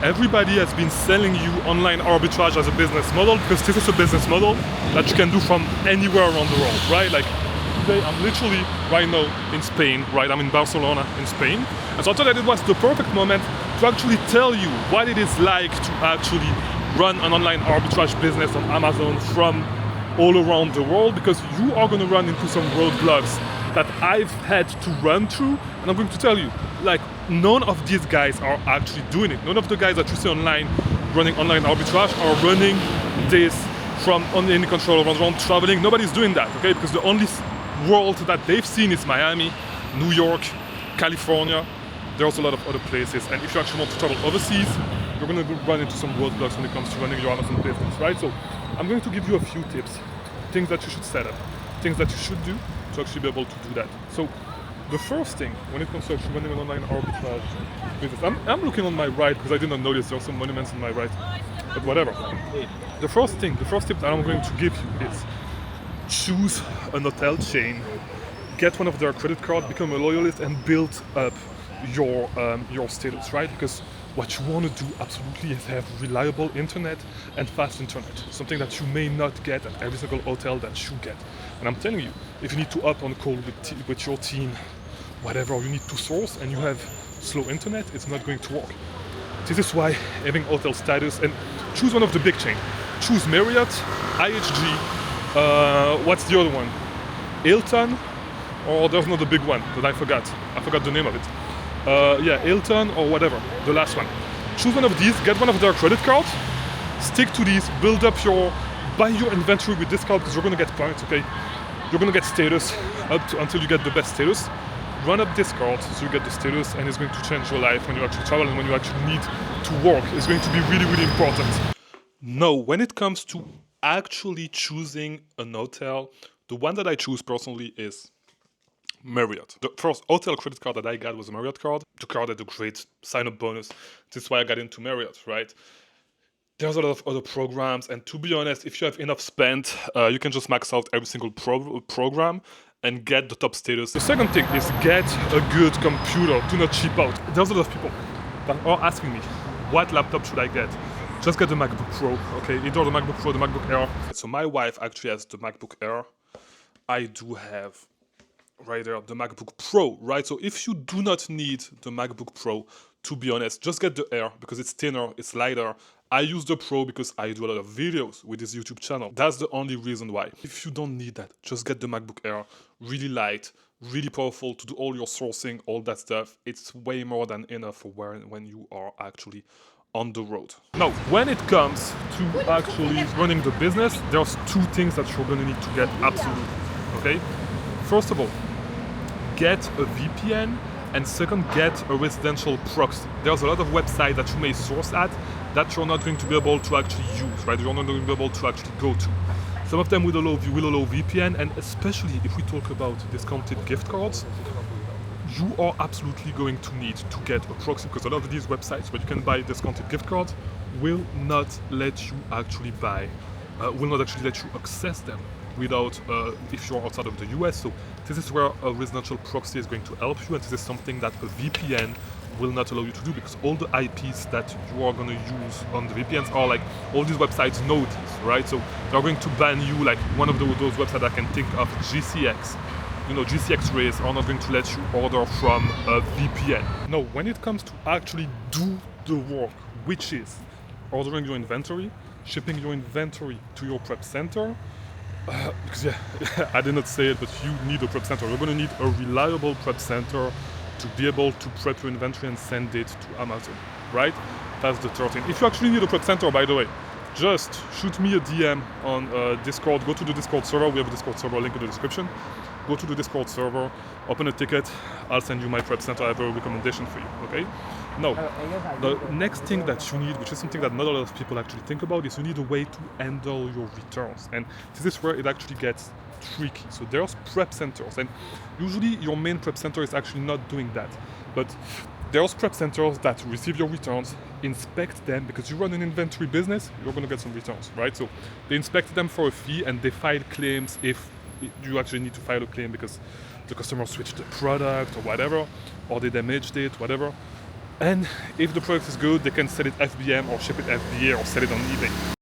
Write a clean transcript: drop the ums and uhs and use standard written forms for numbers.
Everybody has been selling you online arbitrage as a business model because this is a business model that you can do from anywhere around the world, right? Like today I'm literally right now in Spain, right? I'm in Barcelona in Spain. And so I thought that it was the perfect moment to actually tell you what it is like to actually run an online arbitrage business on Amazon from all around the world, because you are going to run into some roadblocks that I've had to run through, and I'm going to tell you, like, none of these guys are actually doing it. None of the guys that you see online running online arbitrage are running this from on any control around traveling. Nobody's doing that, okay? Because the only world that they've seen is Miami, New York, California. There's a lot of other places, and if you actually want to travel overseas, you're going to run into some roadblocks when it comes to running your Amazon business, right? So I'm going to give you a few tips, things that you should set up, things that you should do to actually be able to do that. So the first thing when it comes to actually running an online arbitrage business, I'm looking on my right because I did not notice there are some monuments on my right, but whatever. The first tip that I'm going to give you is choose an hotel chain, get one of their credit cards, become a loyalist, and build up your status, right? Because what you want to do absolutely is have reliable internet and fast internet, something that you may not get at every single hotel that you get. And I'm telling you, if you need to hop on a call with your team, whatever, you need to source and you have slow internet, it's not going to work. This is why having hotel status, and choose one of the big chains. Choose Marriott, IHG, what's the other one? Hilton, or there's another big one that I forgot the name of it. Hilton or whatever, the last one. Choose one of these, get one of their credit cards, stick to these, buy your inventory with this card because you're gonna get points, okay? You're gonna get status until you get the best status. Run up this card so you get the status, and it's going to change your life when you actually travel and when you actually need to work. It's going to be really, really important. No, when it comes to actually choosing an hotel, the one that I choose personally is Marriott. The first hotel credit card that I got was a Marriott card. The card had a great sign-up bonus. This is why I got into Marriott, right? There's a lot of other programs, and to be honest, if you have enough spent, you can just max out every single program and get the top status. The second thing is get a good computer. Do not cheap out. There's a lot of people that are asking me, what laptop should I get? Just get the MacBook Pro, okay? Either the MacBook Pro, the MacBook Air. So my wife actually has the MacBook Air. I do have right there the MacBook Pro, right? So if you do not need the MacBook Pro, to be honest, just get the Air because it's thinner, it's lighter. I use the Pro because I do a lot of videos with this YouTube channel. That's the only reason why. If you don't need that, just get the MacBook Air. Really light, really powerful to do all your sourcing, all that stuff. It's way more than enough for when you are actually on the road. Now, when it comes to actually running the business, there's two things that you're gonna need to get absolutely, okay? First of all, get a VPN, and second, get a residential proxy. There's a lot of websites that you may source at that you're not going to be able to actually use, right? You're not going to be able to actually go to. Some of them will allow VPN, and especially if we talk about discounted gift cards, you are absolutely going to need to get a proxy, because a lot of these websites where you can buy discounted gift cards will not let you actually buy, will not actually let you access them without, if you're outside of the US. So this is where a residential proxy is going to help you, and this is something that a VPN will not allow you to do, because all the IPs that you are going to use on the VPNs are like, all these websites know this, right? So they're going to ban you, like one of those websites I can think of, GCX. You know, GCX Rays are not going to let you order from a VPN. No, when it comes to actually do the work, which is ordering your inventory, shipping your inventory to your prep center, because I did not say it, but you need a prep center. You're going to need a reliable prep center to be able to prep your inventory and send it to Amazon, right? That's the third thing. If you actually need a prep center, by the way, just shoot me a DM on Discord. Go to the Discord server. We have a Discord server link in the description. Go to the Discord server, open a ticket. I'll send you my prep center. I have a recommendation for you, okay? Now, the next thing that you need, which is something that not a lot of people actually think about, is you need a way to handle your returns. And this is where it actually gets tricky. So there's prep centers, and usually your main prep center is actually not doing that. But there's prep centers that receive your returns, inspect them, because you run an inventory business, you're going to get some returns, right? So they inspect them for a fee, and they file claims if you actually need to file a claim because the customer switched the product or whatever, or they damaged it, whatever. And if the product is good, they can sell it FBM or ship it FBA or sell it on eBay.